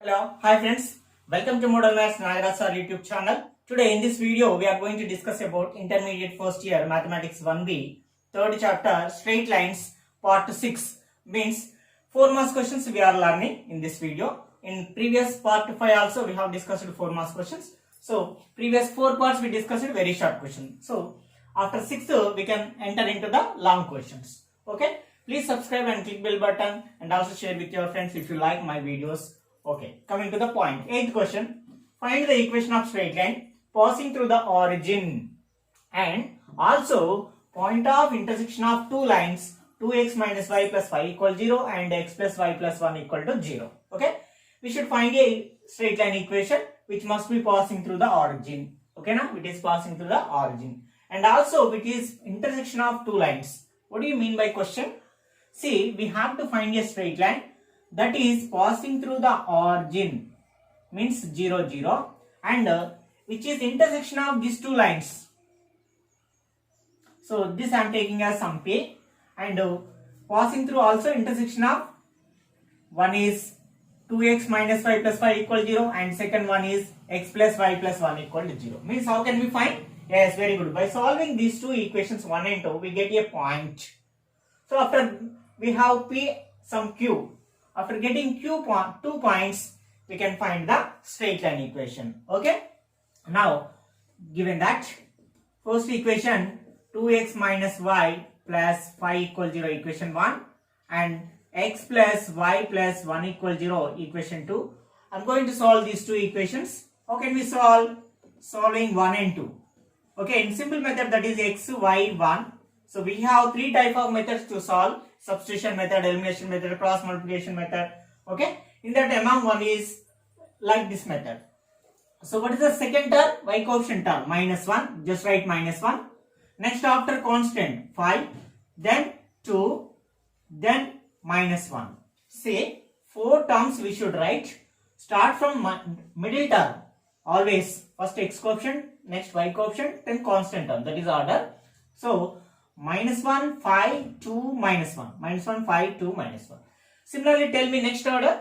Hello, hi friends. Welcome to Model Maths Nagaraj Sir YouTube channel. Today in this video we are going to discuss about intermediate first year mathematics 1B third chapter straight lines part 6 means 4 marks questions we are learning in this video. In previous part 5 also we have discussed 4 marks questions. So previous 4 parts we discussed very short questions. So after 6th we can enter into the long questions. Okay. Please subscribe and click bell button and also share with your friends if you like my videos. Okay, coming to the point. 8th question. Find the equation of straight line passing through the origin and also point of intersection of two lines 2x minus y plus y equal 0 and x plus y plus 1 equal to 0. Okay, we should find a straight line equation which must be passing through the origin. Okay, now it is passing through the origin and also it is intersection of two lines. What do you mean by question? See, we have to find a straight line that is passing through the origin means 0 0 and which is intersection of these two lines. So this I am taking as some P and passing through also intersection of one is 2x minus y plus y equal 0 and second one is x plus y plus 1 equal to 0. Means how can we find? Yes, very good. By solving these two equations 1 and 2 we get a point. So after we have P some Q. After getting Q 2 points, we can find the straight line equation. Okay. Now, given that first equation 2x minus y plus 5 equal 0 equation 1 and x plus y plus 1 equal 0 equation 2. I am going to solve these two equations. How can we solve? Solving 1 and 2. Okay, in simple method that is x, y, 1. So we have three type of methods to solve. Substitution method, elimination method, cross multiplication method. Okay. In that among one is like this method. So what is the second term? Y coefficient term minus 1. Just write minus 1. Next after constant 5. Then 2. Then minus 1. Say 4 terms we should write. Start from middle term. Always first x coefficient, next y coefficient, then constant term. That is order. So minus 1, 5, 2, minus 1. Minus 1, 5, 2, minus 1. Similarly, tell me next order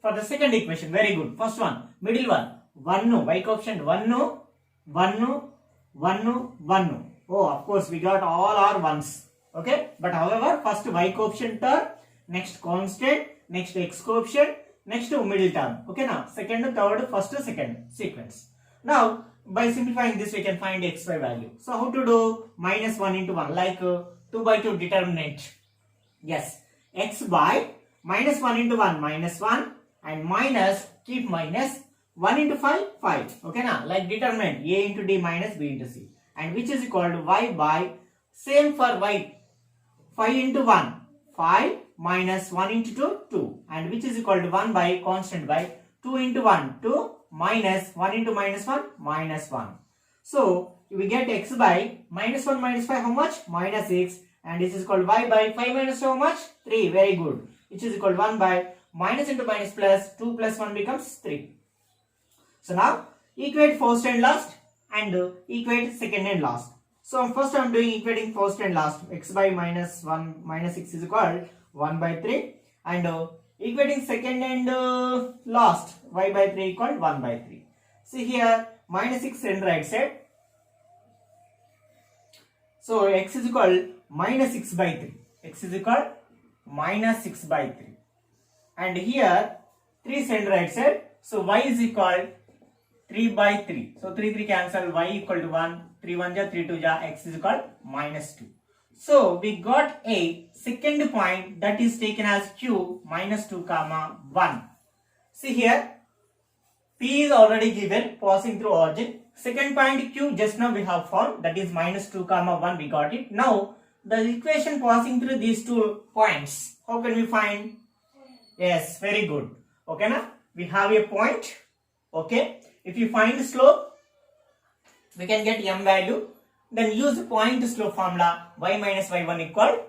for the second equation. Very good. First one, middle one. 1 no. Y coefficient 1 no, 1 no, 1 no, 1 no. Oh, of course, we got all our ones. Okay. But however, first y coefficient term, next constant, next x coefficient, next middle term. Okay, now second, third, first, second sequence. Now, by simplifying this we can find xy value. So how to do? Minus 1 into 1 like 2 by 2 determinant. Yes, x by minus 1 into 1 minus 1 and minus keep minus 1 into 5 5. Okay now like determinant a into d minus b into c and which is equal to y by same for y 5 into 1 5 minus 1 into 2 2 and which is equal to 1 by constant by 2 into 1 2 minus 1 into minus 1 minus 1. So we get x by minus 1 minus 5 how much? Minus 6 and this is called y by 5 minus 2 how much? 3. Very good. Which is equal to 1 by minus into minus plus 2 plus 1 becomes 3. So now equate first and last and equate second and last. So first I am doing equating first and last. X by minus 1 minus 6 is equal 1 by 3 and equating second and last y by 3 equal 1 by 3. See here minus 6 and right side. So x is equal minus 6 by 3. X is equal minus 6 by 3. And here 3 send right side. So y is equal 3 by 3. So 3 cancel y equal to 1. 3 1 ja 3 2 ja x is equal minus 2. So we got a second point that is taken as q minus 2 comma 1. See here p is already given passing through origin. Second point q just now we have found that is minus 2 comma 1 we got it. Now the equation passing through these two points. How can we find? Yes, very good. Okay now we have a point. Okay. If you find the slope we can get m value. Then use the point slope formula y minus y1 equal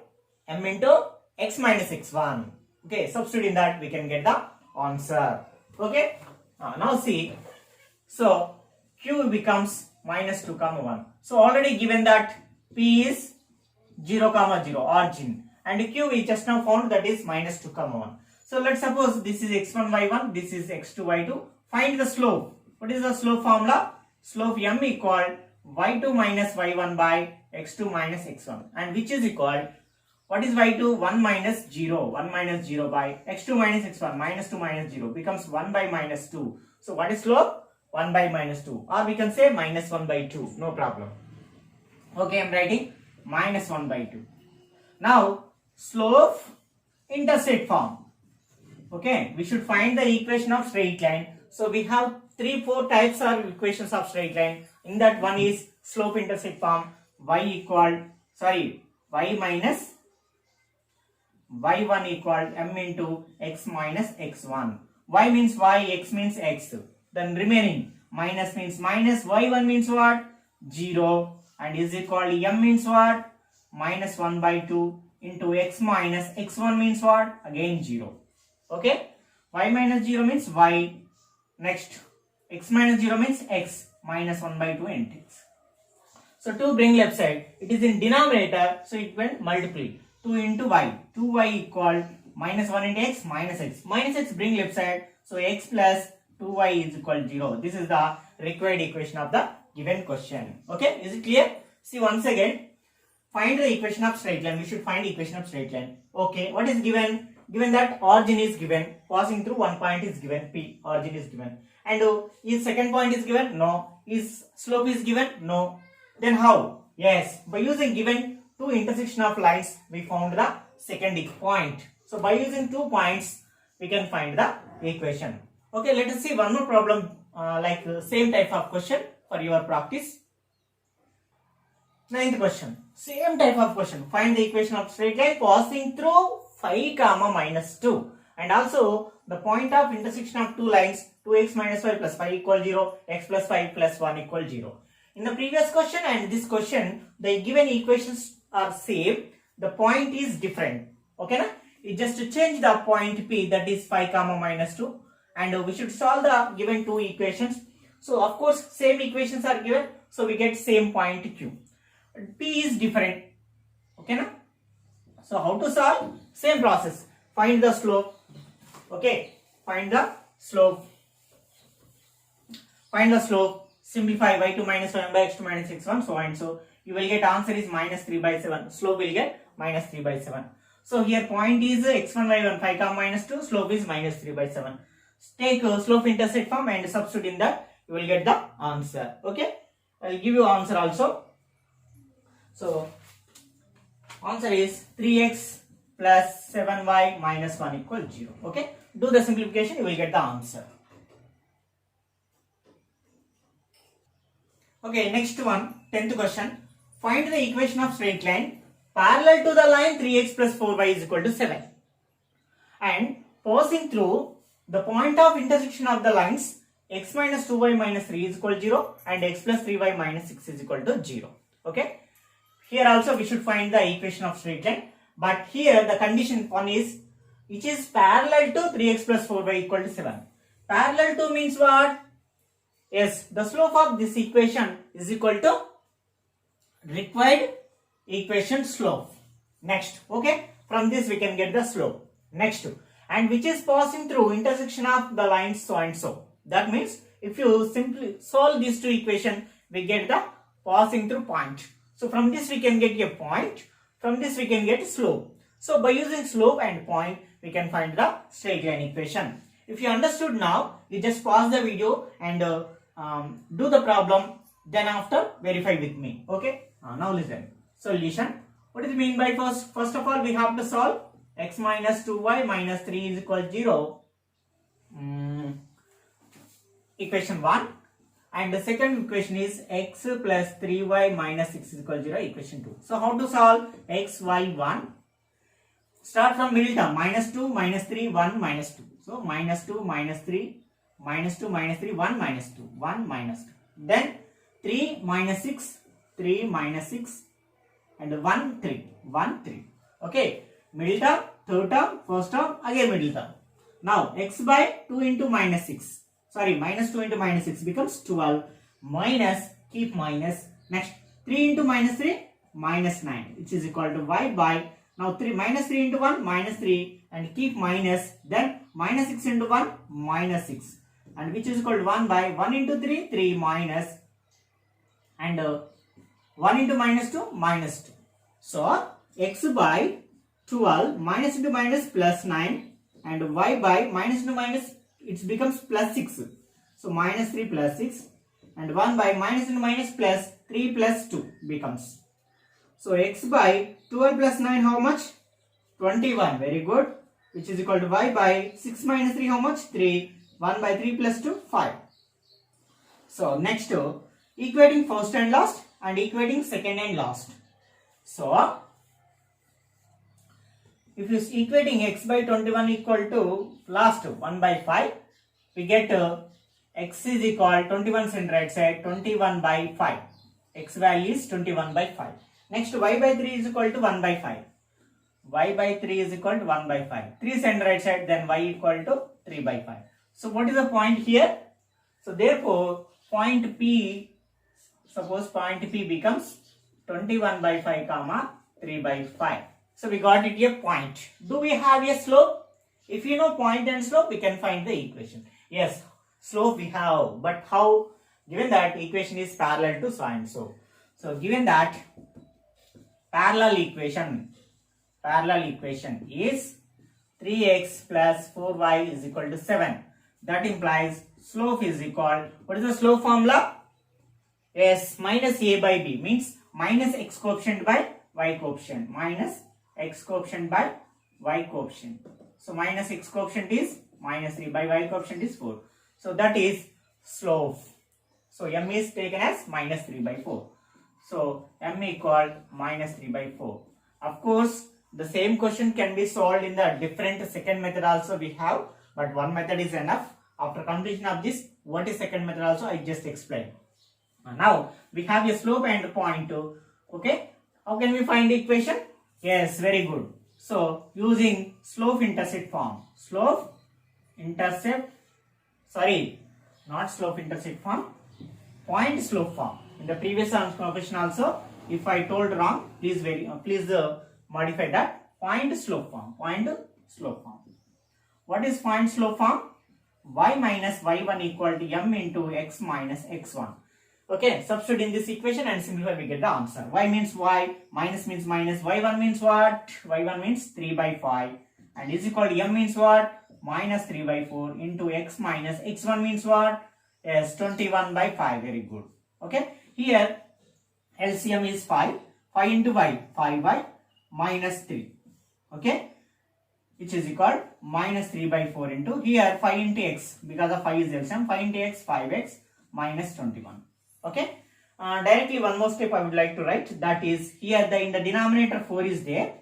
m into x minus x1. Okay, substitute in that we can get the answer. Okay, now see. So q becomes minus 2 comma 1. So already given that p is 0 comma 0 origin and q we just now found that is minus 2 comma 1. So let's suppose this is x1 y1, this is x2 y2. Find the slope. What is the slope formula? Slope m equal y2 minus y1 by x2 minus x1, and which is equal, what is y2? 1 minus 0, 1 minus 0 by x2 minus x1, minus 2 minus 0 becomes 1 by minus 2. So what is slope? 1 by minus 2, or we can say minus 1 by 2, no problem. Okay, I am writing minus 1 by 2. Now slope intercept form. Okay, we should find the equation of straight line. So we have 3-4 types of equations of straight line. In that, one is slope intercept form, y minus y1 equal m into x minus x1. Y means y, x means x. Then remaining minus means minus, y1 means what? 0, and is equal to m means what? Minus 1 by 2 into x minus x1 means what? Again 0. Okay, y minus 0 means y. Next, x minus 0 means x, minus 1 by 2 and x. So to bring left side, it is in denominator, so it went multiply. 2 into y, 2y equal minus 1 into x, minus x. Minus x bring left side, so x plus 2y is equal to 0. This is the required equation of the given question. Okay, is it clear? See once again, find the equation of straight line. We should find equation of straight line. Okay, what is given? Given that origin is given, passing through one point is given, P, origin is given. And is second point is given? No. Is slope is given? No. Then how? Yes, by using given two intersection of lines, we found the second point. So by using 2 points, we can find the equation. Okay, let us see one more problem like same type of question for your practice. 9th question, same type of question. Find the equation of straight line passing through 5 comma minus 2, and also the point of intersection of two lines, 2x minus 5 plus 5 equal 0, x plus 5 plus 1 equal 0. In the previous question and this question, the given equations are same, the point is different. Okay, na? It just to change the point P, that is 5 comma minus 2, and we should solve the given two equations. So of course same equations are given, so we get same point Q. P is different. Okay, na? So how to solve? Same process. Find the slope. Okay, find the slope. Find the slope. Simplify y2 minus 1 by x2 minus x1, so and so. You will get answer is minus 3 by 7. Slope will get minus 3 by 7. So here point is x1 y1 5 comma minus 2. Slope is minus 3 by 7. Take slope intercept form and substitute in that. You will get the answer. Okay. I will give you answer also. So answer is 3x plus 7y minus 1 equal 0. Okay. Do the simplification, you will get the answer. Okay, next one, 10th question. Find the equation of straight line parallel to the line 3x plus 4y is equal to 7. And passing through the point of intersection of the lines x minus 2y minus 3 is equal to 0 and x plus 3y minus 6 is equal to 0. Okay. Here also we should find the equation of straight line. But here the condition one is which is parallel to 3x plus 4y equal to 7. Parallel to means what? Yes, the slope of this equation is equal to required equation slope. Next, okay, from this we can get the slope. Next, and which is passing through intersection of the lines so and so. That means if you simply solve these two equations, we get the passing through point. So from this we can get a point, from this we can get slope. So by using slope and point, we can find the straight line equation. If you understood now, you just pause the video and do the problem, then after verify with me. Okay, now listen. Solution. What does it mean by first? First of all, we have to solve x minus 2y minus 3 is equal to 0. Equation 1. And the second equation is x plus 3y minus 6 is equal to 0, equation 2. So how to solve x, y, 1? Start from middle term, minus 2, minus 3, 1, minus 2. So minus 2, minus 3, minus 2, minus 3, 1, minus 2, 1, minus 2. Then 3, minus 6, 3, minus 6, and 1, 3, 1, 3. Okay, middle term, third term, first term, again middle term. Now x by 2 into minus 6. Sorry, minus 2 into minus 6 becomes 12, minus, keep minus. Next, 3 into minus 3, minus 9, which is equal to y by, now 3 minus 3 into 1, minus 3, and keep minus, then minus 6 into 1 minus 6, and which is equal to 1 by 1 into 3 3 minus, and 1 into minus 2 minus 2. So x by 12 minus into minus plus 9, and y by minus into minus it becomes plus 6. So minus 3 plus 6, and 1 by minus into minus plus 3 plus 2 becomes. So x by 12 plus 9 how much? 21. Very good. Which is equal to y by 6 minus 3 how much? 3. 1 by 3 plus 2 5. So next equating first and last and equating second and last. So if you equating x by 21 equal to last 1 by 5, we get x is equal 21 send right side 21 by 5. X value is 21 by 5. Next y by 3 is equal to 1 by 5. Y by 3 is equal to 1 by 5. 3 send right side, then y equal to 3 by 5. So what is the point here? So therefore point P, suppose point P becomes 21 by 5 comma 3 by 5. So we got it a point. Do we have a slope? If you know point and slope, we can find the equation. Yes, slope we have, but how? Given that equation is parallel to so and so. So given that parallel equation is 3x plus 4y is equal to 7. That implies slope is equal, what is the slope formula? Yes, minus a by b, means minus x coefficient by y coefficient, minus x coefficient by y coefficient. So minus x coefficient is minus 3 by y coefficient is 4. So that is slope. So m is taken as minus 3 by 4. So m equal minus 3 by 4. Of course, the same question can be solved in the different second method also we have, but one method is enough. After completion of this, what is second method also I just explained. Now we have a slope and point. Okay, how can we find the equation? Yes, very good. So using slope intercept form, point slope form. In the previous question also, if I told wrong, please modify that. Point slope form. What is point slope form? Y minus y1 equal to m into x minus x1. Okay, substitute in this equation and simplify, we get the answer. Y means y, minus means minus, y1 means what? Y1 means 3 by 5, and is equal to m means what? Minus 3 by 4 into x minus x1 means what? Yes, 21 by 5. Very good. Okay, here LCM is 5 into y, 5 by minus 3. Okay, which is equal minus 3 by 4 into, here 5 into x, because of 5 is LCM, 5 into x, 5x minus 21. Okay, directly one more step I would like to write, that is here in the denominator 4 is there,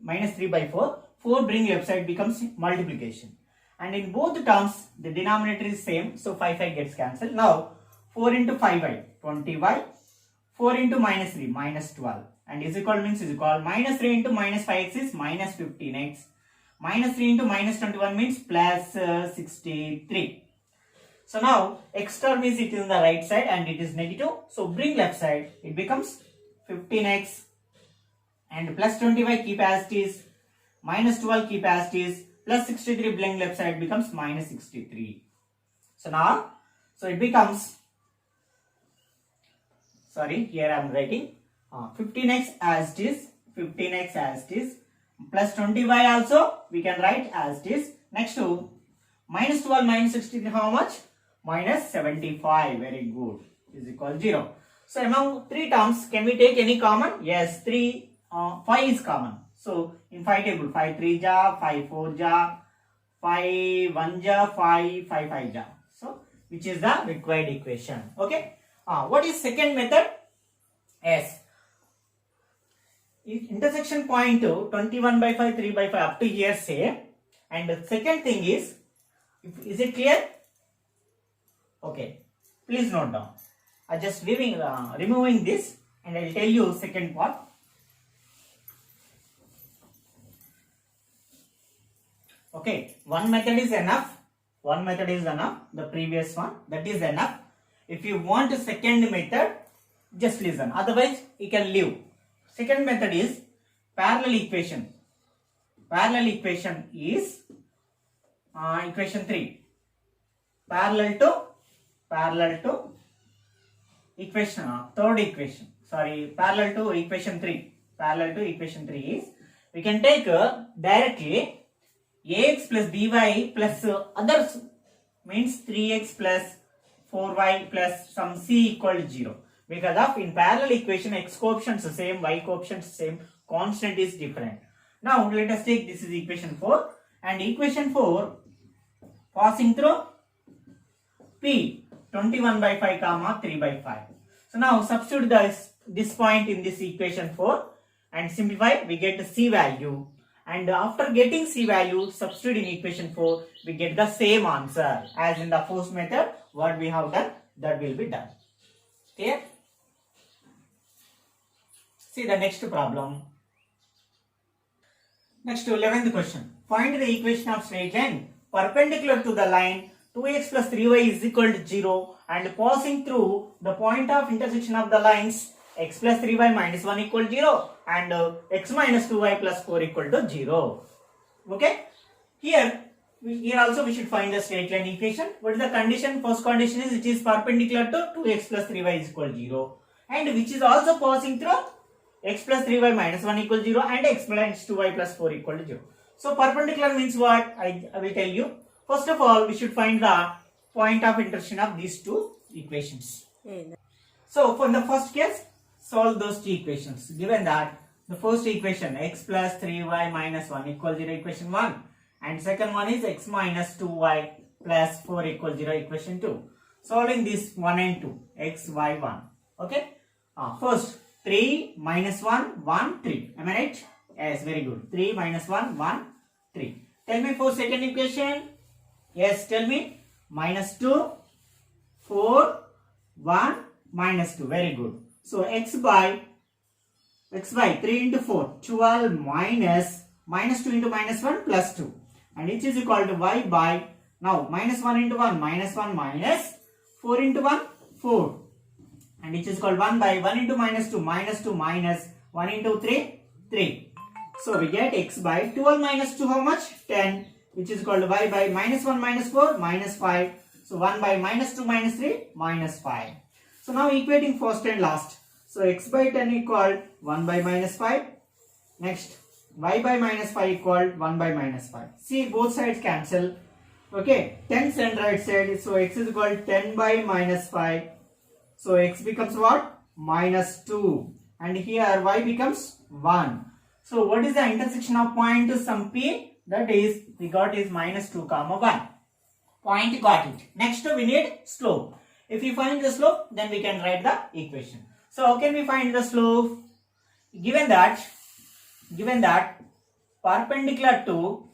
minus 3 by 4, 4 bring left side becomes multiplication, and in both terms the denominator is same, so 5 gets cancelled. Now 4 into 5y, 20y, 4 into minus 3, minus 12, and is equal means is equal, minus 3 into minus 5x is minus 15x, minus 3 into minus 21 means plus 63. So now x term is it is on the right side and it is negative, so bring left side, it becomes 15x, and plus 20y keep as it is, minus 12 keep as it is, plus 63 bring left side becomes minus 63. So now, so it becomes, here I am writing 15x as it is, plus 20y also we can write as it is. Next to minus 12 minus 63 how much? Minus 75. Very good. Is equal 0. So among 3 terms, can we take any common? Yes, 5 is common. So in 5 table, 5 3 ja, 5 4 ja, 5 1 ja, 5 5 ja. So which is the required equation. Okay. What is second method? Yes. Intersection point 21 by 5, 3 by 5 up to here say. And the second thing is it clear? Okay. Please note down. I just removing this and I will tell you second part. Okay. One method is enough. The previous one, that is enough. If you want a second method, just listen. Otherwise, you can leave. Second method is parallel equation. parallel equation is equation 3. Parallel to equation third equation. Sorry, parallel to equation 3. Parallel to equation 3 is we can take directly ax plus by plus others means 3x plus 4y plus some c equal to 0. Because of in parallel equation x coefficients same, y coefficients same, constant is different. Now let us take this is equation 4 and equation 4 passing through p 21 by 5 comma 3 by 5. So now substitute this point in this equation 4 and simplify, we get the c value, and after getting c value substitute in equation 4 we get the same answer as in the first method. What we have done, that will be done. Clear? See the next problem. Next 11th question. Find the equation of straight line perpendicular to the line 2x plus 3y is equal to 0 and passing through the point of intersection of the lines x plus 3y minus 1 equal to 0 and x minus 2y plus 4 equal to 0. Okay. Here also we should find the straight line equation. What is the condition? First condition is it is perpendicular to 2x plus 3y is equal to 0 and which is also passing through x plus 3y minus 1 equal to 0 and x minus 2y plus 4 equal to 0. So perpendicular means what? I will tell you. First of all, we should find the point of intersection of these two equations. So for the first case, solve those two equations. Given that the first equation x plus 3y minus 1 equal 0 equation 1 and second one is x minus 2y plus 4 equal 0 equation 2. Solving this 1 and 2 x y 1. Okay. First 3 minus 1 1 3. Am I right? Yes, very good. 3 minus 1 1 3. Tell me for second equation. Yes, tell me. Minus 2 4 1 minus 2. Very good. So x by 3 into 4 12 minus 2 into minus 1 plus 2 and which is equal to y by now minus 1 into 1 minus 1 minus 4 into 1 4 and which is called 1 by 1 into minus 2 minus 1 into 3 3. So we get x by 12 minus 2 how much? 10, which is called y by minus 1 minus 4 minus 5. So 1 by minus 2 minus 3 minus 5. So now equating first and last. So x by 10 equal 1 by minus 5. Next y by minus 5 equal 1 by minus 5. See both sides cancel. Okay, 10 send right side. So x is equal to 10 by minus 5. So x becomes what? Minus 2. And here y becomes 1. So what is the intersection of point to some p? That is we got is minus 2 comma 1. Point got it. Next we need slope. If we find the slope, then we can write the equation. So how can we find the slope? Given that perpendicular to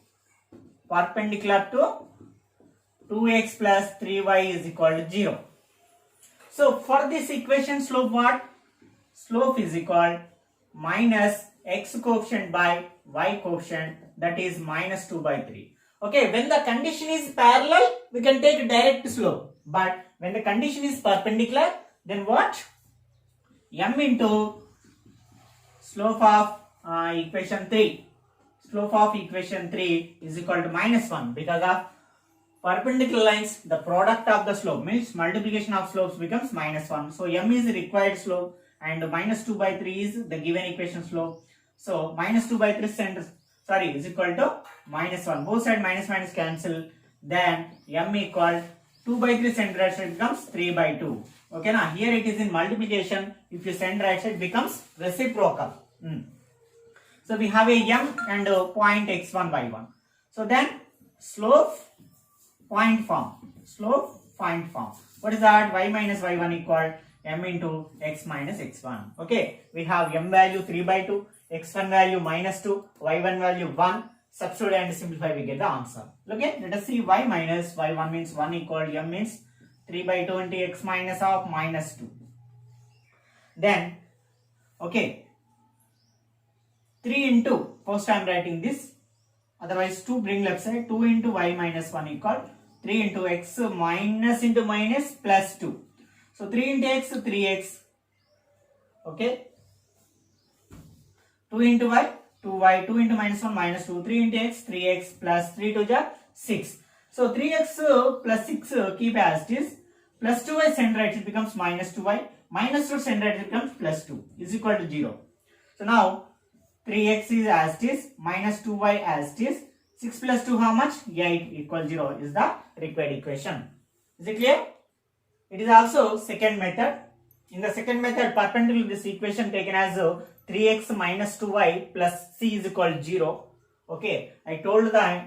2x plus 3y is equal to 0. So for this equation slope what? Slope is equal minus x coefficient by y coefficient, that is minus 2 by 3. Okay, when the condition is parallel, we can take direct slope. But when the condition is perpendicular, then what? M into slope of equation 3. Slope of equation 3 is equal to minus 1 because of perpendicular lines, the product of the slope means multiplication of slopes becomes minus 1. So M is the required slope and minus 2 by 3 is the given equation slope. So minus 2 by 3 is equal to minus 1. Both sides minus minus cancel. Then M equal 2 by 3 send right side becomes 3 by 2. Okay, now here it is in multiplication. If you send right side becomes reciprocal. So we have a M and a point x1 y1. So then slope point form. Slope point form. What is that? Y minus y1 equal M into x minus x1. Okay, we have M value 3 by 2, x1 value minus 2, y1 value 1. Substitute and simplify, we get the answer. Okay, let us see y minus y1 means 1 equal M means 3 by 2 into x minus of minus 2. Then, okay, 3 into, first I am writing this, otherwise 2 bring left side, 2 into y minus 1 equal 3 into x minus into minus plus 2. So 3 into x, 3x, okay, 2 into y, 2y, 2 into minus 1 minus 2, 3 into x, 3x plus 3 to the 6. So 3x plus 6 keep as it is, plus 2y send right, it becomes minus 2y, minus 2 send right, it becomes plus 2 is equal to 0. So now 3x is as it is, minus 2y as it is, 6 plus 2 how much? 8 equal 0 is the required equation. Is it clear? It is also second method. In the second method, perpendicular this equation taken as 3x minus 2y plus c is equal to 0. Okay, I told the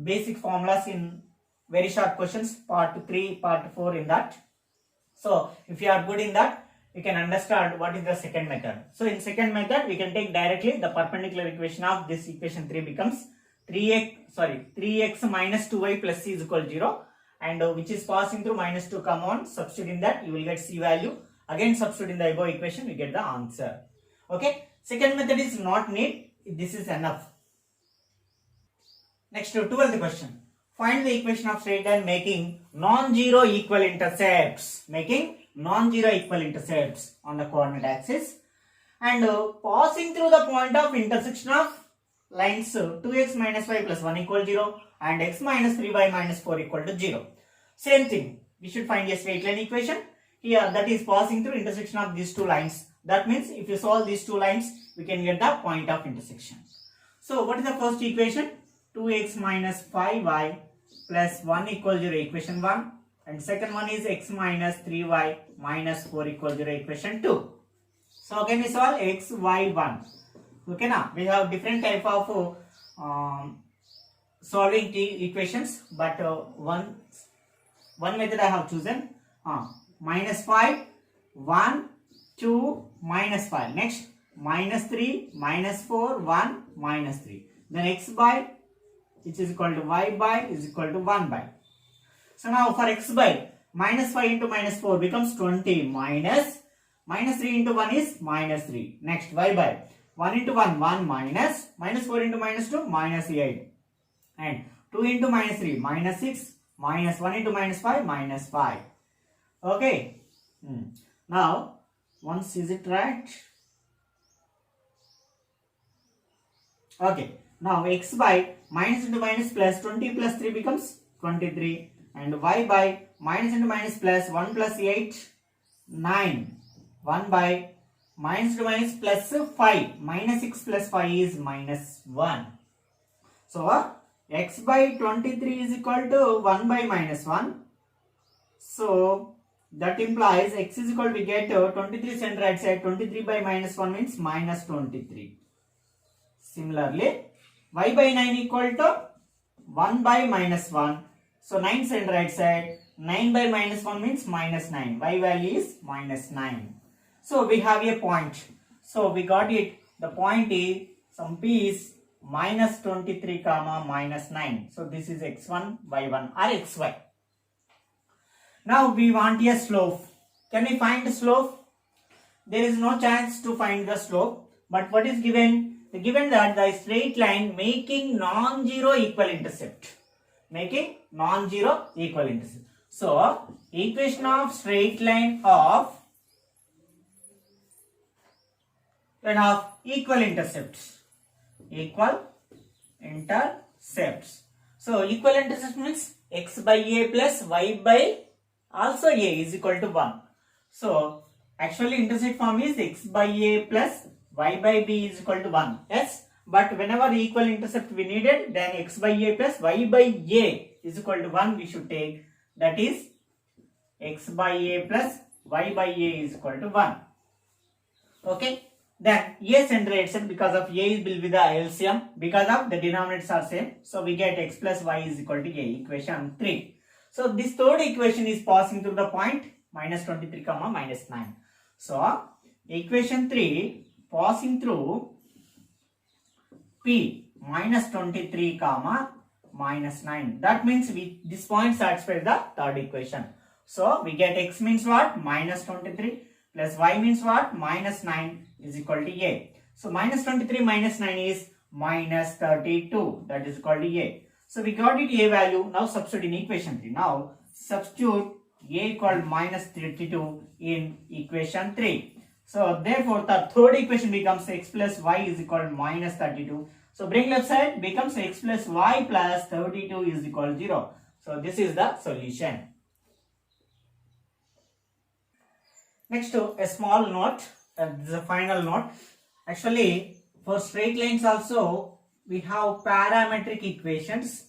basic formulas in very short questions, part 3, part 4 in that. So if you are good in that, you can understand what is the second method. So in second method, we can take directly the perpendicular equation of this equation 3 becomes 3x minus 2y plus c is equal to 0. And which is passing through minus 2 come on, substitute in that, you will get c value. Again substitute in the above equation, we get the answer. Okay, second method is not need, this is enough. Next to 12th question. Find the equation of straight line making non-zero equal intercepts. Making non-zero equal intercepts on the coordinate axis. And passing through the point of intersection of lines 2x minus y plus 1 equal 0 and x minus 3y minus 4 equal to 0. Same thing, we should find a straight line equation here that is passing through intersection of these two lines. That means if you solve these two lines, we can get the point of intersection. So what is the first equation? 2x minus 5y plus 1 equal 0 equation 1, and second one is x minus 3y minus 4 equal 0 equation 2. So can we solve x, y, 1? Okay, now we have different type of solving equations, but one method I have chosen. Minus 5, 1, 2, minus 5. Next, minus 3, minus 4, 1, minus 3. Then x by, which is equal to y by, is equal to 1 by. So now for x by, minus 5 into minus 4 becomes 20 minus 3 into 1 is minus 3. Next, y by, 1 into 1, 1 minus 4 into minus 2, minus 8. And 2 into minus 3, minus 6, minus 1 into minus 5, minus 5. Okay. Now, once is it right? Okay. Now, x by minus into minus plus 20 plus 3 becomes 23. And y by minus into minus plus 1 plus 8, 9. 1 by minus into minus plus 5. Minus 6 plus 5 is minus 1. So, x by 23 is equal to 1 by minus 1. So, that implies x is equal to, we get 23 send right side, 23 by minus 1 means minus 23. Similarly, y by 9 equal to 1 by minus 1. So, 9 send right side, 9 by minus 1 means minus 9. Y value is minus 9. So, we have a point. So, we got it. The point is, some p is minus 23 comma minus 9. So, this is x1, y1 or xy. Now, we want a slope. Can we find the slope? There is no chance to find the slope. But what is given? Given that the straight line making non-zero equal intercept. Making non-zero equal intercept. So, equation of straight line of equal intercepts. Equal intercepts. So, equal intercept means x by a plus y by also a is equal to 1. So, actually intercept form is x by a plus y by b is equal to 1. Yes, but whenever equal intercept we needed, then x by a plus y by a is equal to 1 we should take. That is x by a plus y by a is equal to 1. Okay. Then a center itself, because of a will be the LCM, because of the denominators are same. So we get x plus y is equal to a, equation 3. So this third equation is passing through the point minus 23 comma minus 9. So equation 3 passing through p minus 23 comma minus 9. That means this point satisfies the third equation. So we get x means what? Minus 23 plus y means what? Minus 9 is equal to a. So minus 23 minus 9 is minus 32. That is equal to a. So we got it a value. Now substitute in equation 3. Now substitute a equal minus 32 in equation 3. So therefore the third equation becomes x plus y is equal to minus 32. So bring left side becomes x plus y plus 32 is equal to 0. So this is the solution. Next a small note, this is a final note. Actually for straight lines also we have parametric equations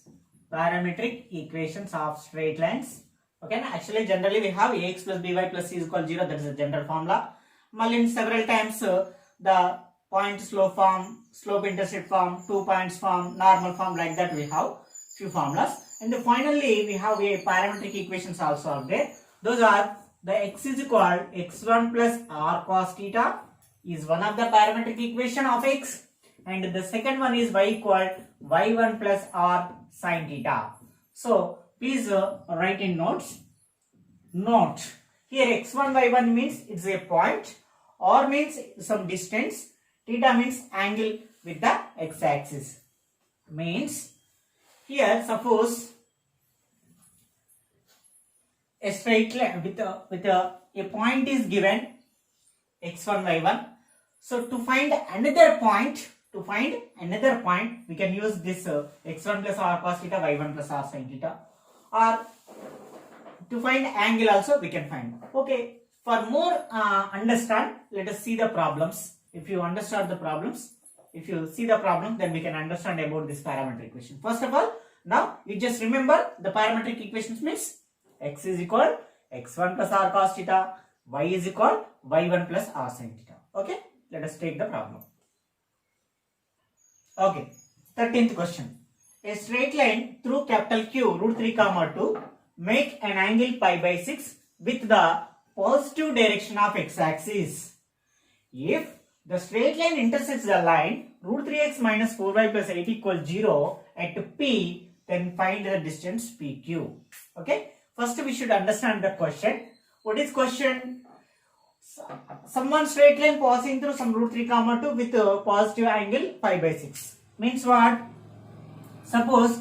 of straight lines. Okay, actually generally we have ax plus by plus c is equal to 0, that is a general formula. In several times the point slope form, slope intercept form, 2 points form, normal form, like that we have few formulas. And finally we have a parametric equations also are there. Those are the x is equal x1 plus r cos theta is one of the parametric equation of x, and the second one is y equal y1 plus r sin theta. So please write in notes. Note here x1 y1 means it's a point, r means some distance, theta means angle with the x-axis. Means here suppose a straight line with a point is given x1 y1. So to find another point, we can use this x1 plus r cos theta, y1 plus r sin theta, or to find angle also we can find. Okay, for more understand, let us see the problems. If you understand the problems, if you see the problem, then we can understand about this parametric equation. First of all, now you just remember the parametric equations means x is equal x1 plus r cos theta, y is equal y1 plus r sin theta. Okay, let us take the problem. Okay, 13th question. A straight line through capital Q root 3 comma 2 make an angle pi by 6 with the positive direction of x-axis. If the straight line intersects the line root 3x minus 4y plus 8 equals 0 at P, then find the distance PQ. Okay, first we should understand the question. What is question? Someone straight line passing through some root 3 comma 2 with a positive angle pi by 6. Means what? Suppose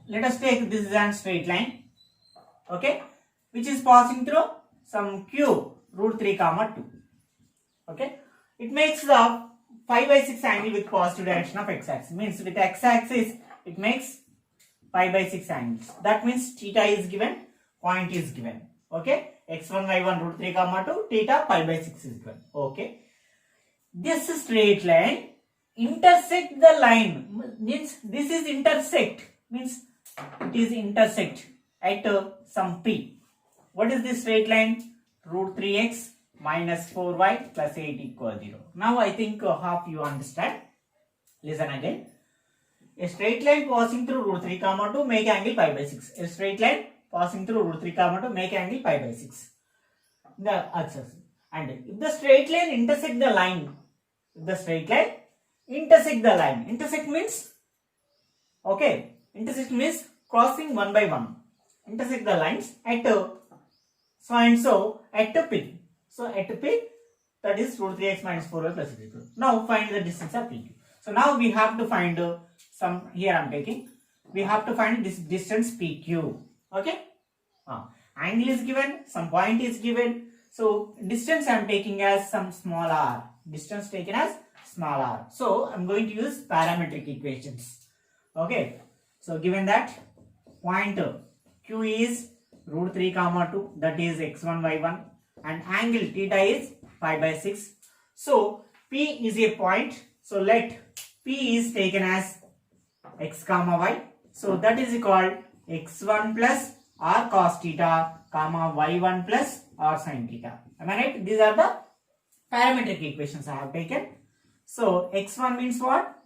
let us take this is a straight line, okay, which is passing through some Q root 3 comma 2. Okay, it makes the 5 by 6 angle with positive direction of x-axis. Means with x-axis it makes pi by 6 angles. That means theta is given, point is given. Okay, x1 y1 root 3 comma 2, theta pi by 6 is given. Okay, this straight line intersect the line, means this is intersect, means it is intersect at some P. What is this straight line? Root 3x minus 4y plus 8 equals 0. Now I think half you understand. Listen again. A straight line passing through root 3 comma 2 make angle pi by 6. A straight line passing through root 3 comma 2 make angle pi by 6. The axis. And if the straight line intersect the line, intersect means, okay, intersect means crossing one by one. Intersect the lines at so and so at P. So at P, that is root 3x minus 4y plus 8. Now find the distance of PQ. So now we have to find some, here I am taking, we have to find this distance PQ. Okay, angle is given, some point is given. So distance I am taking as some small r. Distance taken as small r. So I am going to use parametric equations. Okay, so given that point Q is root 3 comma 2, that is x1 y1, and angle theta is pi by 6. So P is a point. So let P is taken as x comma y. So that is called x1 plus r cos theta comma y1 plus r sin theta. Am I right? These are the parametric equations I have taken. So x1 means what?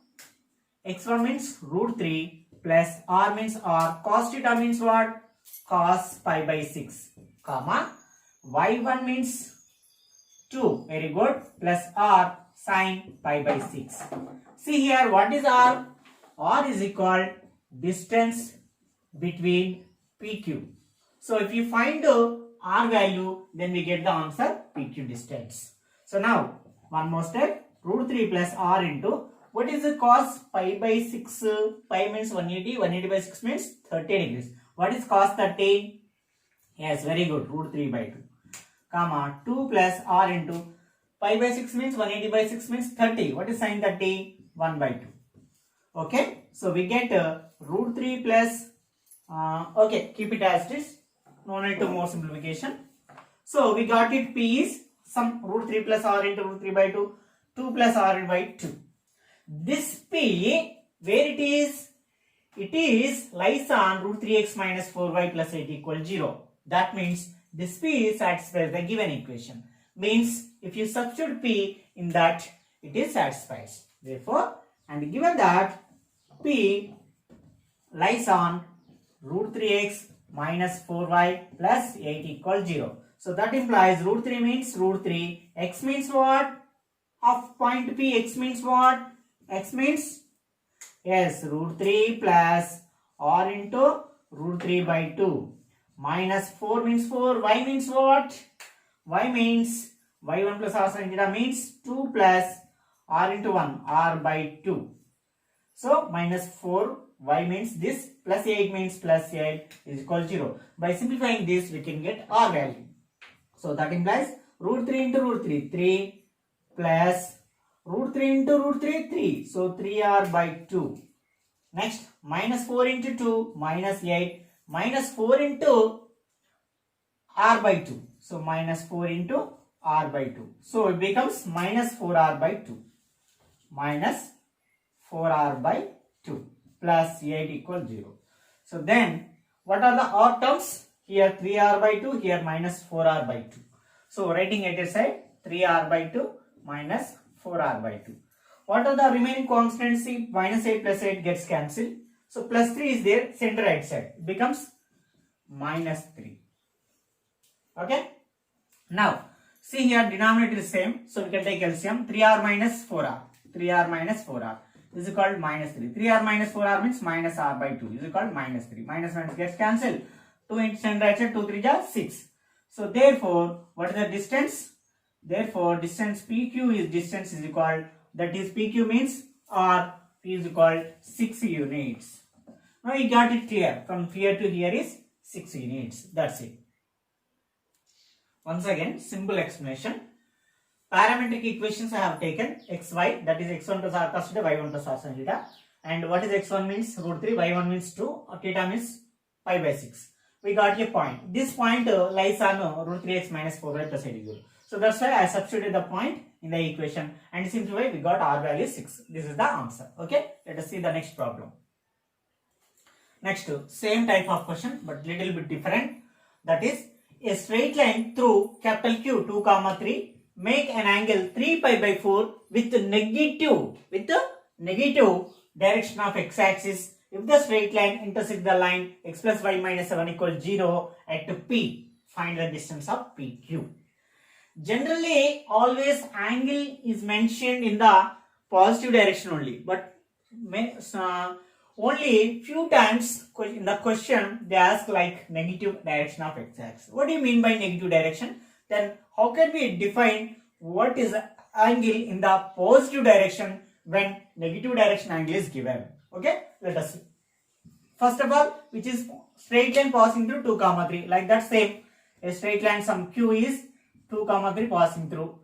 X1 means root 3 plus r means r, cos theta means what? Cos pi by 6 comma y1 means 2, very good, plus r sin pi by 6. See here, what is r? R is equal distance between PQ. So if you find r value, then we get the answer PQ distance. So now one more step, root 3 plus r into, what is the cos pi by 6? Pi means 180, 180 by 6 means 30 degrees. What is cos 30? Yes, very good, root 3 by 2 comma 2 plus r into pi by 6 means 180 by 6 means 30. What is sin 30? 1 by 2. Okay, so we get root 3 plus, okay, keep it as it is. No need to more simplification. So we got it, P is some root 3 plus R into root 3 by 2, 2 plus R by 2. This P, where it is? It is lies on root 3x minus 4y plus 8 equals 0. That means this P satisfies the given equation. Means if you substitute P in that, it is satisfies. Therefore, and given that P lies on root 3x minus 4y plus 8 equals 0. So that implies root 3 means root 3. X means what? Of point P, x means what? X means, yes, root 3 plus R into root 3 by 2. Minus 4 means 4. Y means what? Y means y1 plus r sin theta means 2 plus r into 1, r by 2. So minus 4, y means this, plus 8 means plus 8 is equal to 0. By simplifying this, we can get r value. So that implies root 3 into root 3, 3 plus root 3 into root 3, 3. So 3r by 2. Next, minus 4 into 2, minus 8, minus 4 into r by 2. So minus 4 into r by 2. So it becomes minus 4r by 2. Minus 4r by 2 plus 8 equals 0. So then, what are the r terms? Here 3r by 2, here minus 4r by 2. So writing at a side, 3r by 2 minus 4r by 2. What are the remaining constants? See, minus 8 plus 8 gets cancelled. So plus 3 is there, center right side. It becomes minus 3. Okay. Now, see here denominator is same. So we can take LCM. 3r minus 4r. 3r minus 4r. This is called minus 3. 3r minus 4r means minus r by 2. This is called minus 3. Minus minus gets cancelled. 2 into center right side, 2 3 ja 6. So therefore, what is the distance? Therefore, distance PQ is distance is equal, that is PQ means R, P is equal 6 units. Now you got it clear. From here to here is 6 units. That's it. Once again, simple explanation. Parametric equations I have taken xy, that is x1 plus r cos theta, y1 plus r sin theta. And what is x1 means root 3, y1 means 2, theta means pi by 6. We got a point. This point lies on root 3x minus 4y plus 8 equal. So that's why I substituted the point in the equation and simplify, we got r value 6. This is the answer. Okay, let us see the next problem. Next, same type of question but little bit different. That is, a straight line through capital Q 2, 3 make an angle 3 pi by 4 with the negative direction of x-axis if the straight line intersects the line x plus y minus 7 equals 0 at P. Find the distance of PQ. Generally, always angle is mentioned in the positive direction only, but only few times in the question they ask like negative direction of x-axis. What do you mean by negative direction? Then how can we define what is angle in the positive direction when negative direction angle is given? Okay, let us see. First of all, which is straight line passing through 2, 3. Like that same, a straight line some Q is 2, 3 passing through.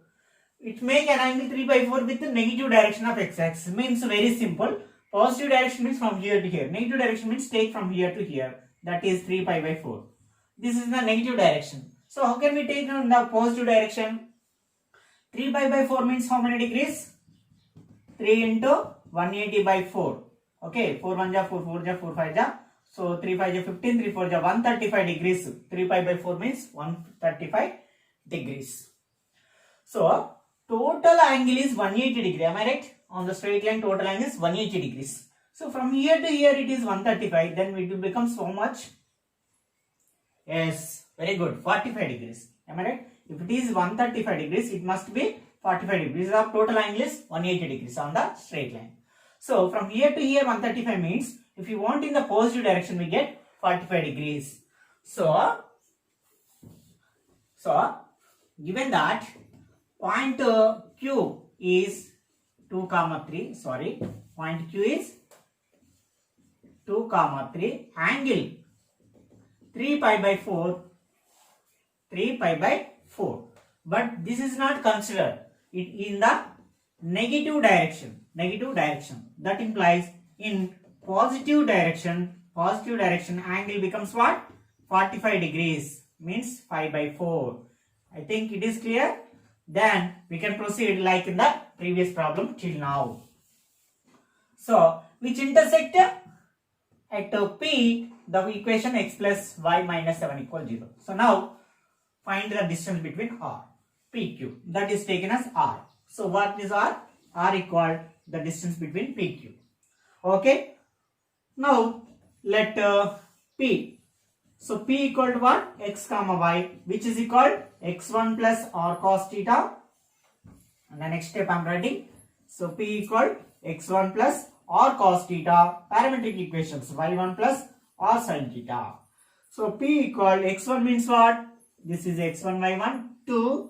It make an angle 3 by 4 with the negative direction of x-axis. Means very simple. Positive direction means from here to here. Negative direction means take from here to here. That is 3 pi by 4. This is the negative direction. So how can we take in the positive direction? 3 pi by 4 means how many degrees? 3 into 180 by 4. Okay, 4 1 ja 4, 4 ja 4 5 ja. So 3 5 ja 15, 3 4 ja 135 degrees. 3 pi by 4 means 135 degrees. So total angle is 180 degree. Am I right? On the straight line, total angle is 180 degrees. So from here to here it is 135. Then it will become so much. Yes, very good. 45 degrees. Am I right? If it is 135 degrees, it must be 45 degrees. Of total angle is 180 degrees on the straight line. So from here to here 135 means if you want in the positive direction we get 45 degrees. So given that point Q is 2, 3. Sorry, point Q is 2, 3. Angle 3 pi by 4. 3 pi by 4. But this is not considered. it in the negative direction. That implies in positive direction angle becomes what? 45 degrees, means 5 by 4. I think it is clear. Then we can proceed like in the previous problem till now. So which intersect at P, the equation x plus y minus 7 equals 0. So now find the distance between R, PQ, that is taken as R. So what is R? R equal the distance between PQ. Okay. Now let P. So P equal to what? X comma y, which is equal x1 plus R cos theta. And the next step I am writing. So P equal x1 plus R cos theta, parametric equations, y1 plus R sin theta. So P equal x1 means what? This is x1 y1, 2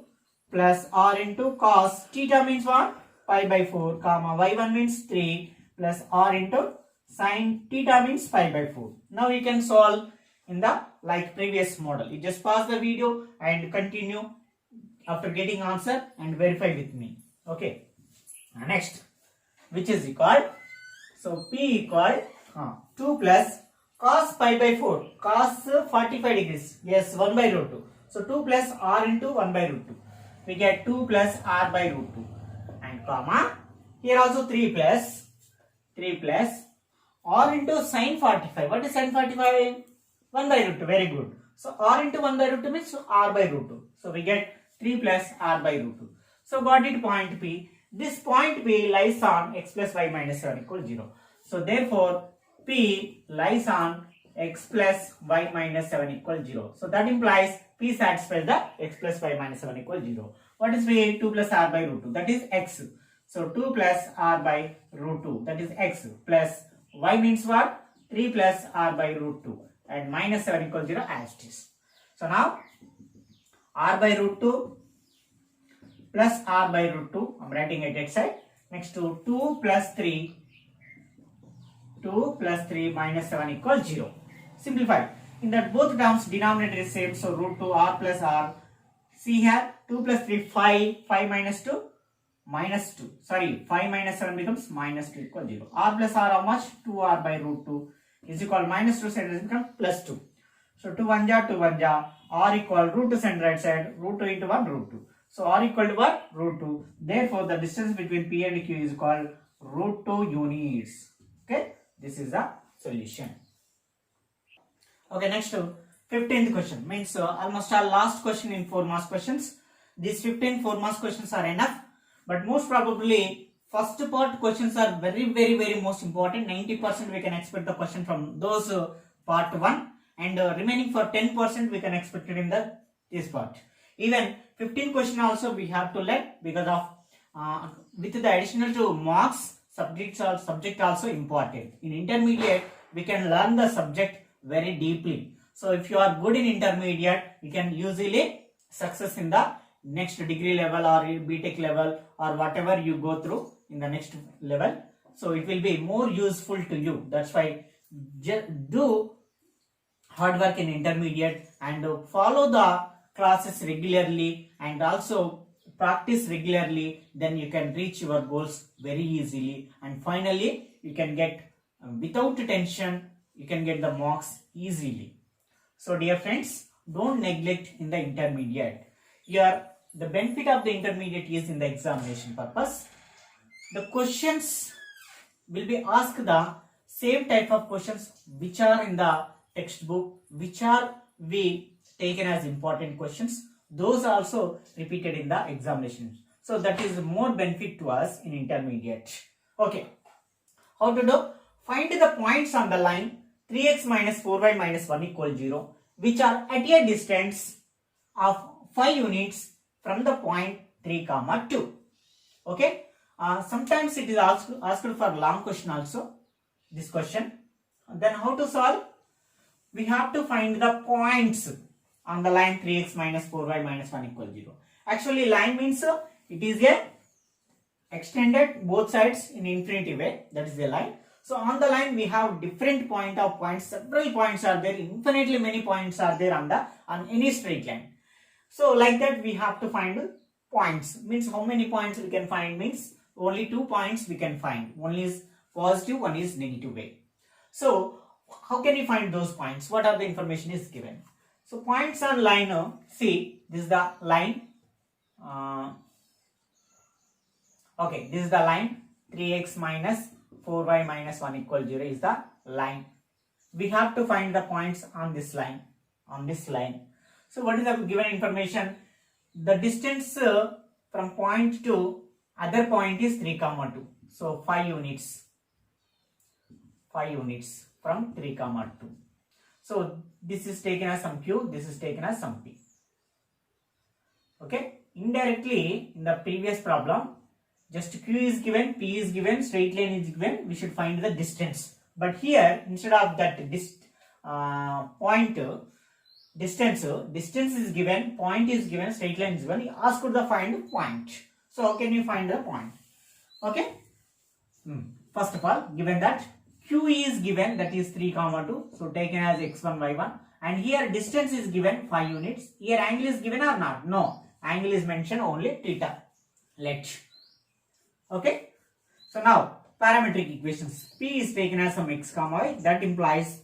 plus R into cos theta means what? Pi by 4, comma y1 means 3 plus R into sin theta means 5 by 4. Now you can solve in the like previous model. You just pause the video and continue after getting answer and verify with me. Okay. Next, which is equal. So P equal 2 plus cos pi by 4, cos 45 degrees. Yes, 1 by root 2. So 2 plus R into 1 by root 2. We get 2 plus R by root 2. And comma, here also 3 plus R into sin 45. What is sin 45? 1 by root 2. Very good. So R into 1 by root 2 means R by root 2. So we get 3 plus R by root 2. So got it, point P. This point P lies on x plus y minus 7 equals 0. So therefore P lies on x plus y minus 7 equals 0. So that implies P satisfies the x plus y minus 7 equals 0. What is P? 2 plus R by root 2. That is x. So 2 plus R by root 2. That is x plus y means what? 3 plus R by root 2. And minus 7 equals 0 as it is. So now R by root 2 plus R by root 2. I am writing it at side. Next to 2 plus 3 minus 7 equals 0. Simplify. In that both terms denominator is same. So root 2 R plus R. See here 2 plus 3 5. 5 minus 2 minus 2. Sorry, 5 minus 7 becomes minus 2 equals 0. R plus R how much? 2R by root 2 is equal minus 2 center become plus 2. So 2 1 ja 2 1 ja. R equal root 2 center right side. Root 2 into 1 root 2. So R equal to what? Root 2. Therefore the distance between P and Q is called root 2 units. Okay. This is the solution. Okay, next 15th question. Means almost our last question in 4 marks questions. These 15 4 marks questions are enough. But most probably first part questions are very most important. 90% we can expect the question from those part 1. And remaining for 10% we can expect it in this part. Even 15 question also we have to learn because of with the additional 2 marks subject also important. In intermediate we can learn the subject very deeply. So if you are good in intermediate, you can usually success in the next degree level or BTech level or whatever you go through in the next level. So it will be more useful to you. That's why do hard work in intermediate and follow the classes regularly and also practice regularly. Then you can reach your goals very easily and finally you can get without tension, you can get the marks easily. So dear friends, don't neglect in the intermediate. Here the benefit of the intermediate is in the examination purpose. The questions will be asked the same type of questions which are in the textbook, which are we taken as important questions. Those are also repeated in the examinations. So that is more benefit to us in intermediate. Okay. How to do? Find the points on the line 3x minus 4y minus 1 equals 0 which are at a distance of 5 units from the point 3, 2. Okay. Sometimes it is asked for long question also. This question. Then how to solve? We have to find the points on the line 3x minus 4y minus 1 equals 0. Actually line means it is a extended both sides in infinity way. That is the line. So on the line we have different points. Several points are there. Infinitely many points are there on any straight line. So like that we have to find points. Means how many points we can find? Means only 2 points we can find. One is positive, one is negative way. So how can you find those points? What are the information is given? So points on line, see, this is the line. Okay, this is the line. 3x minus 4y minus 1 equal 0 is the line. We have to find the points on this line. So what is the given information? The distance from point to other point is 3, 2. So 5 units. 5 units from 3, 2. So this is taken as some q, this is taken as some p. Okay. Indirectly, in the previous problem, just q is given, p is given, straight line is given. We should find the distance. But here, instead of that distance is given, point is given, straight line is given. He asked to find point. So how can you find the point? Okay. First of all, given that q is given, that is 3, 2. So taken as x1, y1. And here distance is given 5 units. Here angle is given or not? No. Angle is mentioned only theta. Let. Okay. So now parametric equations. P is taken as some x, y. That implies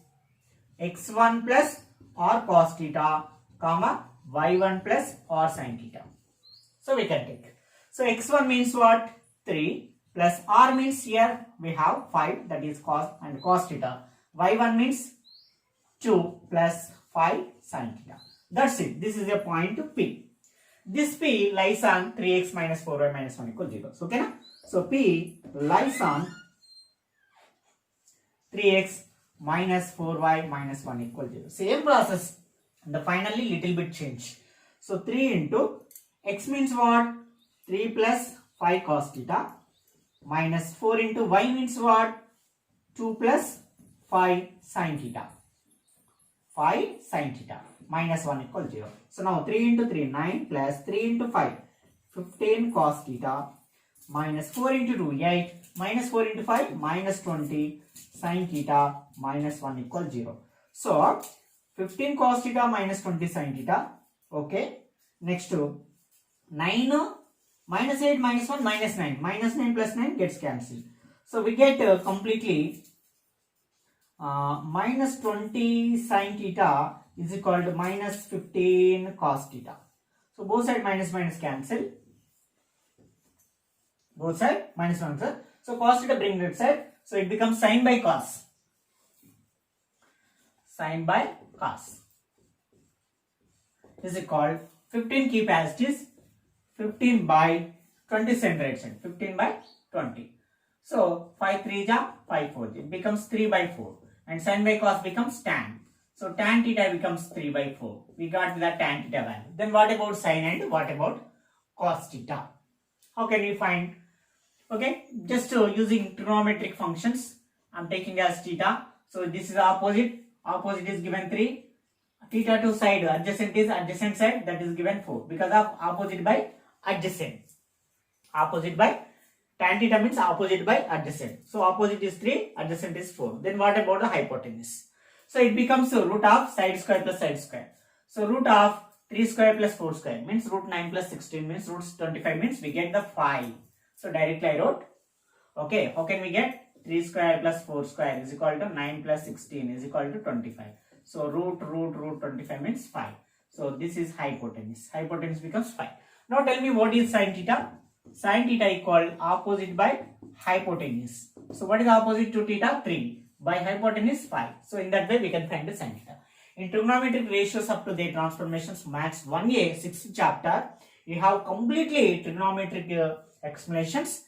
x1 plus or cos theta, comma y1 plus or sin theta. So we can take. So x1 means what? 3 plus r means here we have 5, that is cos and cos theta. Y1 means 2 plus 5 sin theta. That's it. This is a point P. This P lies on 3x minus 4y minus 1 equal 0. So, okay na? So P lies on 3x minus 4y minus 1 equal 0. Same process. And finally little bit change. So 3 into x means what? 3 plus 5 cos theta minus 4 into y means what? 2 plus 5 sin theta. 5 sin theta minus 1 equal 0. So now 3 into 3, 9 plus 3 into 5, 15 cos theta minus 4 into 2, 8 minus 4 into 5, minus 20 sin theta minus 1 equal 0. So 15 cos theta minus 20 sin theta. Okay. Next to 9 minus 8 minus 1 minus 9. Minus 9 plus 9 gets cancelled. So we get completely minus 20 sin theta is equal to minus 15 cos theta. So both side minus minus cancel. Both side minus minus. So cos theta bring that side. So it becomes sin by cos. Sin by cos. This is called 15 keep as it is. 15 by 20 send right side. 15 by 20. So 5 3 ja 5 4. It becomes 3 by 4. And sin by cos becomes tan. So tan theta becomes 3 by 4. We got the tan theta value. Then what about sin and what about cos theta? How can we find? Okay, just using trigonometric functions. I'm taking as theta. So this is opposite. Opposite is given 3. Theta to side adjacent is adjacent side, that is given 4 because of opposite by adjacent. Opposite by tan theta means opposite by adjacent. So opposite is 3, adjacent is 4. Then what about the hypotenuse? So it becomes root of side square plus side square. So root of 3 square plus 4 square means root 9 plus 16 means root 25 means we get the 5. So directly I wrote. Okay, how can we get? 3 square plus 4 square is equal to 9 plus 16 is equal to 25. So root 25 means 5. So this is hypotenuse. Hypotenuse becomes 5. Now tell me what is sin theta? Sin theta equal opposite by hypotenuse. So what is opposite to theta? 3. By hypotenuse 5. So in that way we can find the sin theta. In trigonometric ratios up to their transformations, Maths 1A 6th chapter, you have completely trigonometric explanations.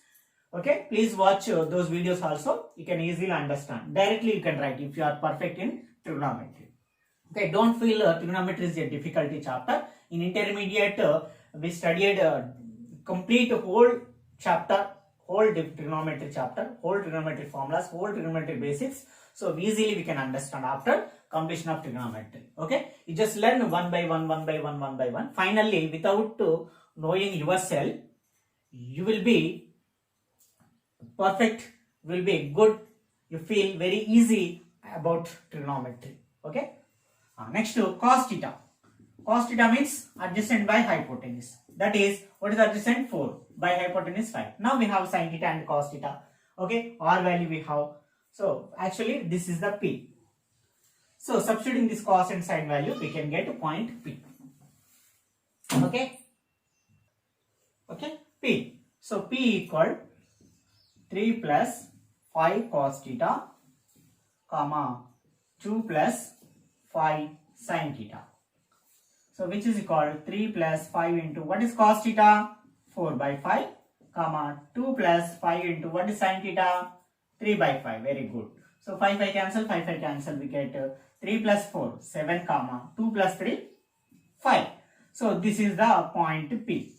Okay, please watch those videos also. You can easily understand. Directly you can write if you are perfect in trigonometry. Okay, don't feel trigonometry is a difficulty chapter. In intermediate, we studied complete whole chapter, whole trigonometry chapter, whole trigonometry formulas, whole trigonometry basics. So easily we can understand after completion of trigonometry. Okay, you just learn one by one, one by one, one by one. Finally, without knowing yourself, you will be perfect, will be good. You feel very easy about trigonometry. Okay. Next to cos theta. Cos theta means adjacent by hypotenuse. That is, what is adjacent? 4 by hypotenuse 5. Now we have sin theta and cos theta. Okay, R value we have. So actually this is the P. So substituting this cos and sin value, we can get point P. Okay. Okay, P. So P equal 3 plus 5 cos theta, comma 2 plus 5 sin theta. So which is equal 3 plus 5 into what is cos theta? 4 by 5, comma 2 plus 5 into what is sin theta? 3 by 5. Very good. So 5 cancel, 5 cancel. We get 3 plus 4, 7, comma 2 plus 3, 5. So this is the point P.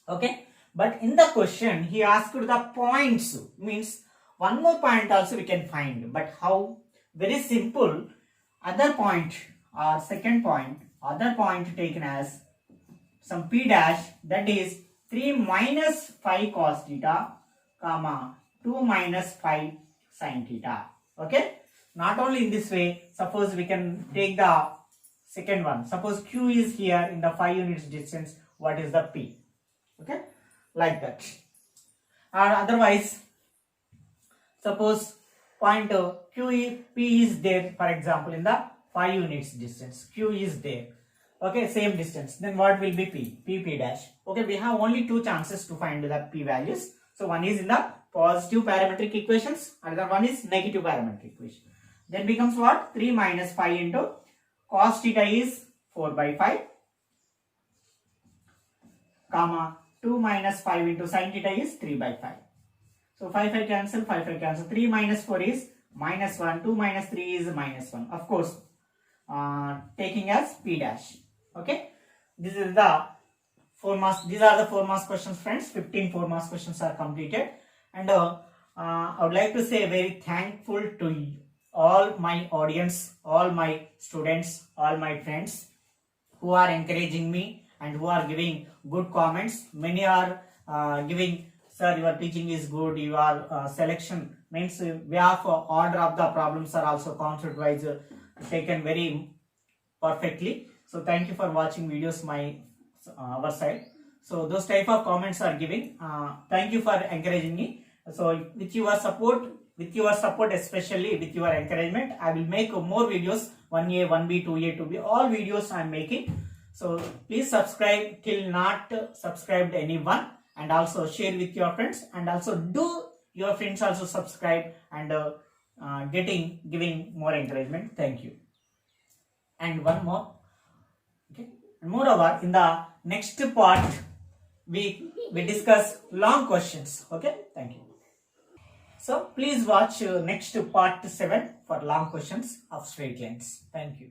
Okay. But in the question, he asked the points. Means one more point also we can find. But how? Very simple. Other point or second point, other point taken as some P dash, that is 3 minus 5 cos theta, comma 2 minus 5 sin theta. Okay. Not only in this way, suppose we can take the second one. Suppose Q is here in the 5 units distance. What is the P? Okay. Like that. Or otherwise, suppose point P is there, for example, in the 5 units distance. Q is there. Okay, same distance. Then what will be P? P dash. Okay, we have only two chances to find the P values. So one is in the positive parametric equations, another one is negative parametric equation. Then becomes what? 3 minus 5 into cos theta is 4 by 5, comma 2 minus 5 into sin theta is 3 by 5. So 5 cancel, 5 cancel. 3 minus 4 is minus 1. 2 minus 3 is minus 1. Of course, taking as P dash. Okay. This is the 4 marks. These are the 4 marks questions, friends. 15 4 marks questions are completed. And I would like to say very thankful to all my audience, all my students, all my friends who are encouraging me and who are giving good comments. Many are giving, sir, your teaching is good, your selection means way of order of the problems are also concept wise taken very perfectly. So thank you for watching videos our side. So those type of comments are giving. Thank you for encouraging me. So with your support, especially with your encouragement, I will make more videos, 1A, 1B, 2A, 2B, all videos I am making. So please subscribe till not subscribed anyone, and also share with your friends, and also do your friends also subscribe and giving more encouragement. Thank you. And one more. Okay. And moreover, in the next part, we discuss long questions. Okay. Thank you. So please watch next part 7 for long questions of straight lines. Thank you.